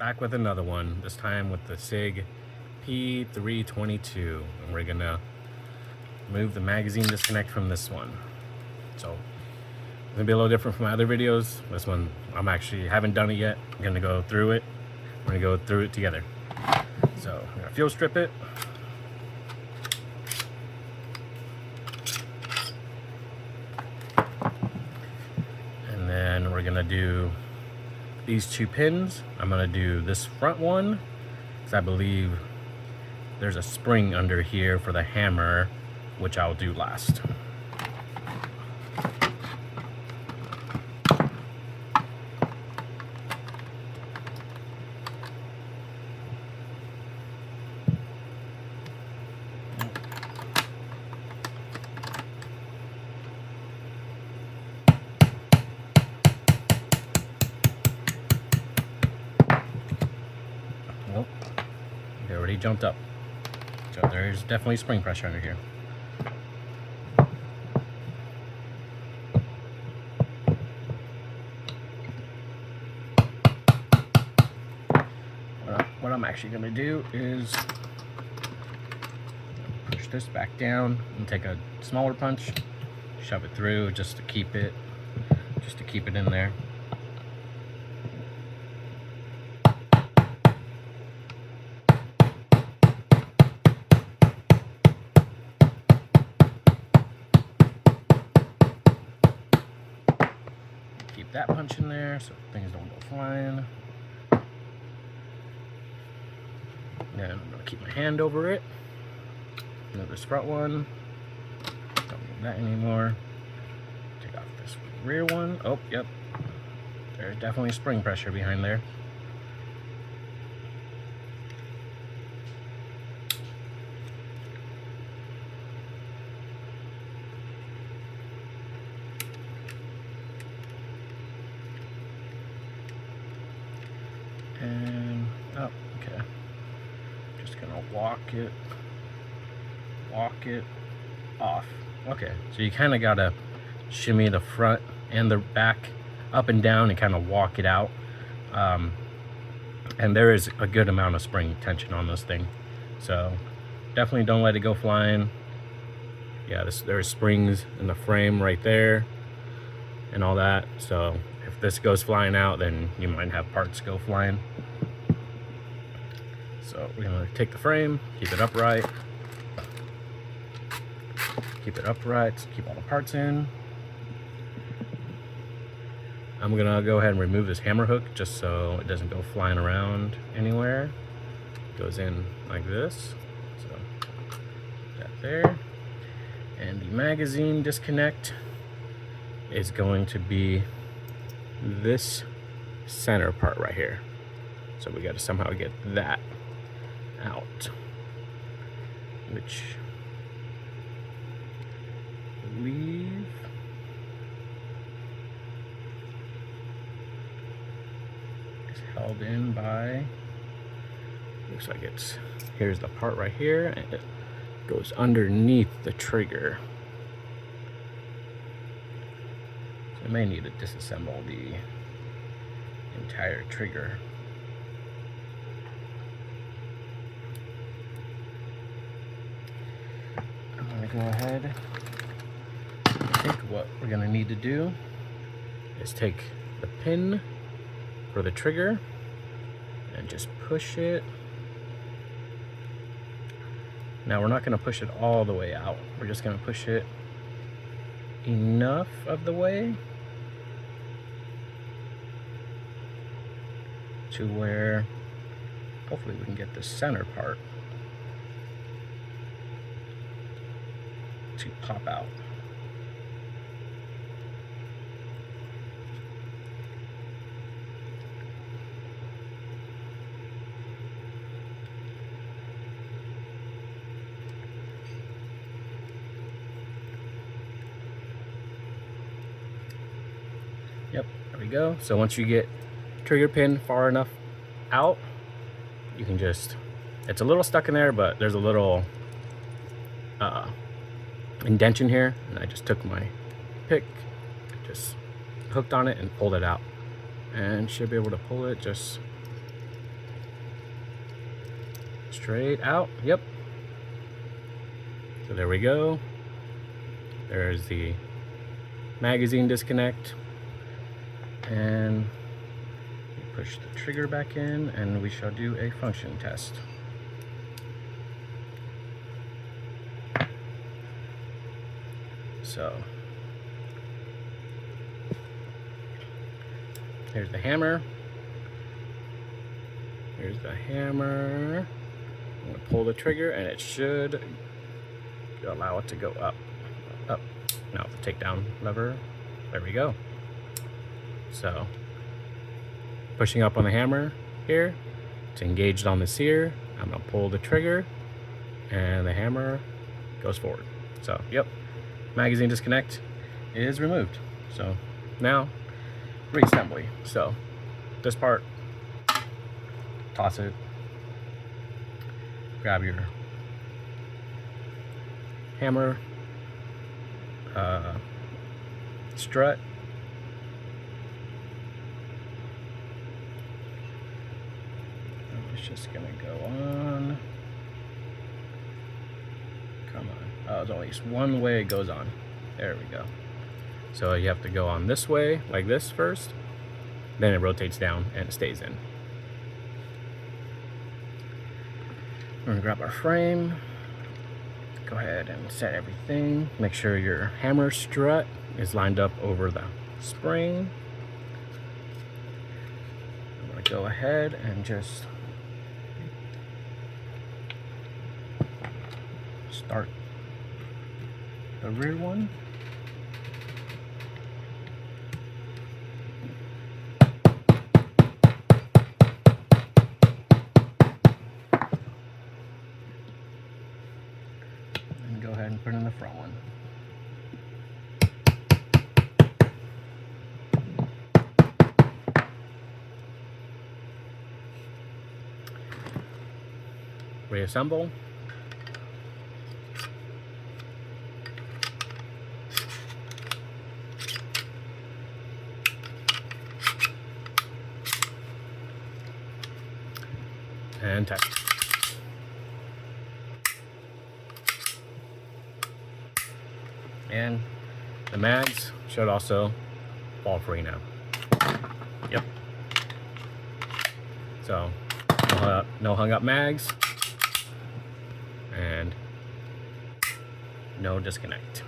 back with another one, this time with the SIG P322, and we're gonna remove the magazine disconnect from this one. So it's gonna be a little different from my other videos. This one I'm actually haven't done it yet. I'm gonna go through it. We're gonna go through it together. So I'm gonna fuel strip it. And then we're gonna do these two pins. I'm gonna do this front one because I believe there's a spring under here for the hammer, which I'll do last. Nope, it already jumped up. So there's definitely spring pressure under here. What I'm actually going to do is push this back down and take a smaller punch, shove it through just to keep it in there. Keep that punch in there so things don't go flying. Then I'm going to keep my hand over it. Move this front one. Don't need that anymore. Take off this rear one. Oh, yep. There's definitely spring pressure behind there. And, oh, okay. Just gonna walk it off. Okay, so you kind of gotta shimmy the front and the back up and down and kind of walk it out. And there is a good amount of spring tension on this thing, so definitely don't let it go flying. Yeah, there's springs in the frame right there and all that, so if this goes flying out, then you might have parts go flying. So we're gonna take the frame, keep it upright, keep all the parts in. I'm gonna go ahead and remove this hammer hook just so it doesn't go flying around anywhere. It goes in like this, so that there. And the magazine disconnect is going to be this center part right here. So we got to somehow get that out, which I believe is held in by, looks like it's, here's the part right here, and it goes underneath the trigger. So I may need to disassemble the entire trigger. I'm gonna go ahead. I think what we're gonna need to do is take the pin for the trigger and just push it. Now we're not gonna push it all the way out. We're just gonna push it enough of the way to where hopefully we can get the center part to pop out. Yep, there we go. So once you get trigger pin far enough out, you can just, it's a little stuck in there, but there's a little indentation here, and I just took my pick, just hooked on it and pulled it out, and should be able to pull it just straight out. Yep. So there we go. There's the magazine disconnect, and push the trigger back in, and we shall do a function test. So here's the hammer. Here's the hammer. I'm gonna pull the trigger, and it should allow it to go up. Up. Now the takedown lever. There we go. So pushing up on the hammer here, it's engaged on the sear. I'm gonna pull the trigger, and the hammer goes forward. So yep, magazine disconnect is removed. So now reassembly. So this part, toss it, grab your hammer strut, it's just gonna go on. Come on. Oh, there's only one way it goes on. There we go. So you have to go on this way, like this first, then it rotates down and it stays in. We're gonna grab our frame, go ahead and set everything. Make sure your hammer strut is lined up over the spring. I'm gonna go ahead and just start the rear one. And go ahead and put in the front one. Reassemble. And test. And the mags should also fall free now. Yep. So no hung up mags and no disconnect.